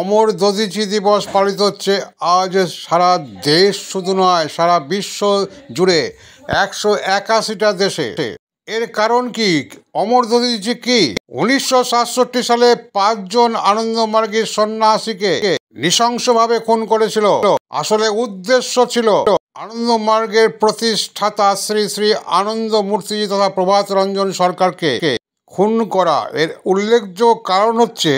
অমর দধিচি দিবস পালিত হচ্ছে আজ সারা দেশ শুধু নয়, সারা বিশ্ব জুড়ে 181টা দেশে। এর কারণ কি? অমর দধিচি কি? 1967 সালে 5 জন আনন্দমার্গী সন্ন্যাসীকে নৃশংসভাবে খুন করেছিল। আসলে উদ্দেশ্য ছিল আনন্দমার্গের প্রতিষ্ঠাতা শ্রী শ্রী আনন্দ মূর্তিজি তথা প্রভাত রঞ্জন সরকারকে খুন করা। এর উল্লেখযোগ্য কারণ হচ্ছে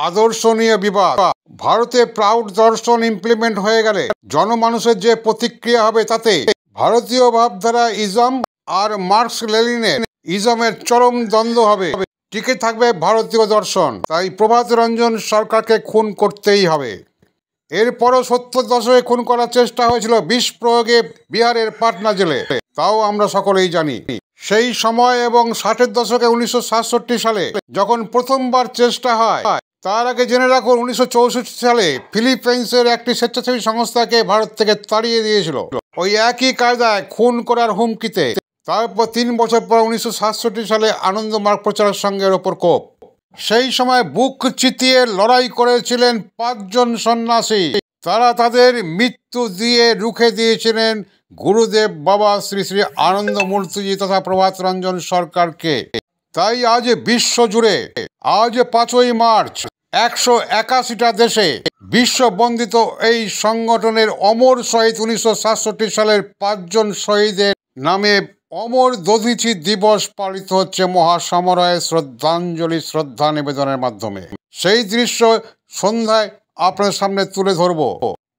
আদর্শ নিয়ে বিবাদ। ভারতে প্রাউড দর্শন ইমপ্লিমেন্ট হয়ে গেলে জনমানুষের যে প্রতিক্রিয়া হবে, তাতে ভারতীয় ভাবধারা ইজম আর মার্কস লেনিনের ইজমের চরম দ্বন্দ্ব হবে। টিকে থাকবে ভারতীয় দর্শন। তাই প্রভাত রঞ্জন সরকারকে খুন করতেই হবে। এরপরও 70 দশকে খুন করার চেষ্টা হয়েছিল বিষ প্রয়োগে বিহারের পাটনা জেলে, তাও আমরা সকলেই জানি। সেই সময় এবং 60-এর দশকে 1967 সালে যখন প্রথমবার চেষ্টা হয়, তার আগে জেনে রাখুন 1964 সালে ফিলিপাইন্সের একটি স্বেচ্ছাসেবী সংস্থাকে ভারত থেকে তাড়িয়ে দিয়েছিল ওই একই কায়দায় খুন করার হুমকিতে। তারপর 3 বছর পর 1967 সালে আনন্দমার্গ প্রচারের সঙ্গের ওপর কোপ। সেই সময় বুক চিতিয়ে লড়াই করেছিলেন 5 জন সন্ন্যাসী। তারা তাদের মৃত্যু দিয়ে রুখে দিয়েছিলেন গুরুদেব বাবা শ্রী শ্রী আনন্দ মূর্তিজি তথা প্রভাত রঞ্জন সরকারকে। তাই আজ বিশ্ব জুড়ে আজ 5ই মার্চ 181টা দেশে বিশ্ববন্দিত এই সংগঠনের অমর শহীদ 1967 সালের 5 জন শহীদের নামে অমর দধিচি দিবস পালিত হচ্ছে মহাসমরায় শ্রদ্ধা নিবেদনের মাধ্যমে। সেই দৃশ্য সন্ধ্যায় আপনার সামনে তুলে ধরব।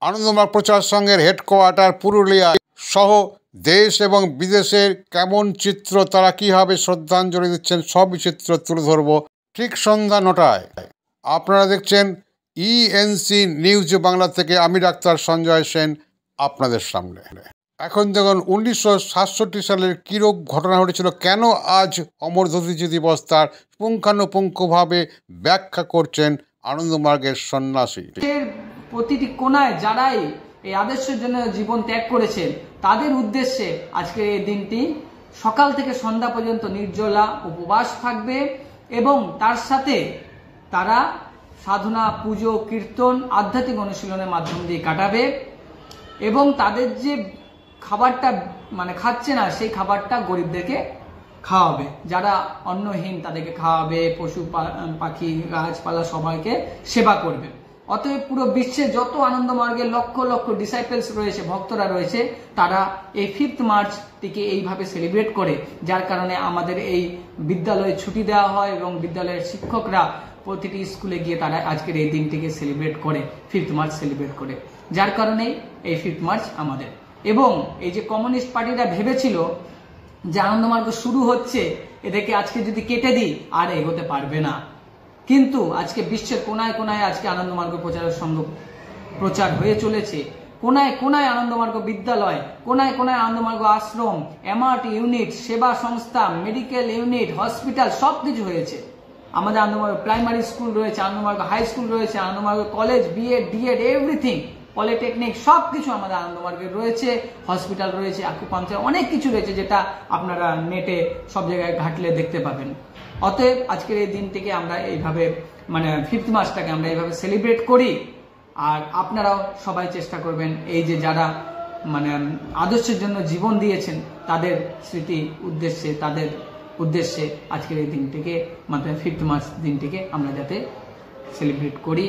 আনন্দমার্গ প্রচার সংঘের হেডকোয়ার্টার পুরুলিয়া সহ দেশ এবং বিদেশের কেমন চিত্র, তারা কিভাবে শ্রদ্ধাঞ্জলি দিচ্ছেন, সবই চিত্র তুলে ধরব ঠিক সন্ধ্যা 9টায়। আপনারা দেখছেন ইএনসি নিউজ বাংলা থেকে। আমি ডাক্তার সঞ্জয় সেন আপনাদের সামনে। এখন দেখুন 1967 সালের কিরূপ ঘটনা ঘটেছিল, কেন আজ অমর দধিচি দিবস, তার পুঙ্খানুপুঙ্খভাবে ব্যাখ্যা করছেন আনন্দমার্গের সন্ন্যাসী। প্রতিটি কোনায় যারাই এই আদর্শের জন্য জীবন ত্যাগ করেছেন, তাদের উদ্দেশ্যে আজকের এই দিনটি সকাল থেকে সন্ধ্যা পর্যন্ত নির্জলা উপবাস থাকবে এবং তার সাথে তারা সাধনা, পুজো, কীর্তন, আধ্যাত্মিক অনুশীলনের মাধ্যম দিয়ে কাটাবে এবং তাদের যে খাবারটা খাচ্ছে না, সেই খাবারটা গরিবদেরকে খাওয়াবে। যারা অন্নহীন তাদেরকে খাওয়াবে, পশু পাখি গাছপালা সবাইকে সেবা করবে। অতএব পুরো বিশ্বে যত আনন্দমার্গের লক্ষ লক্ষ ডিসাইপলস রয়েছে, ভক্তরা রয়েছে, তারা এই 5th মার্চটিকে এইভাবে সেলিব্রেট করে, যার কারণে আমাদের এই বিদ্যালয়ে ছুটি দেওয়া হয় এবং বিদ্যালয়ের শিক্ষকরা প্রতিটি স্কুলে গিয়ে তারা আজকের এই দিনটিকে সেলিব্রেট করে, 5th মার্চ সেলিব্রেট করে, যার কারণেই এই 5th মার্চ আমাদের। এবং এই যে কমিউনিস্ট পার্টিরা ভেবেছিল যে আনন্দমার্গ শুরু হচ্ছে, এদেরকে আজকে যদি কেটে দিই আর এগোতে পারবে না, কিন্তু আজকে বিশ্বের কোনায় কোনায় আজকে আনন্দমার্গ প্রচারের সংঘ প্রচার হয়ে চলেছে। কোনায় কোনায় আনন্দমার্গ বিদ্যালয়, কোনায় কোনায় আনন্দমার্গ আশ্রম, এমআরটি ইউনিট, সেবা সংস্থা, মেডিকেল ইউনিট, হসপিটাল, সবকিছু হয়েছে। আমাদের আনন্দমার্গ প্রাইমারি স্কুল রয়েছে, আনন্দমার্গ হাই স্কুল রয়েছে, Anandamarga college, BEd, DEd, everything, polytechnic, সবকিছু আমাদের আনন্দমার্গে রয়েছে। হসপিটাল রয়েছে, আকুপাঞ্চার, অনেক কিছু রয়েছে, যেটা আপনারা নেটে সব জায়গায় ঘাটলে দেখতে পাবেন। অতএব আজকের এই দিনটিকে আমরা এইভাবে 5th মার্চটাকে আমরা এইভাবে সেলিব্রেট করি। আর আপনারাও সবাই চেষ্টা করবেন এই যে যারা আদর্শের জন্য জীবন দিয়েছেন, তাদের স্মৃতি উদ্দেশ্যে, তাদের উদ্দেশ্যে আজকের এই দিনটিকে 5th মার্চ দিনটিকে আমরা যাতে সেলিব্রেট করি।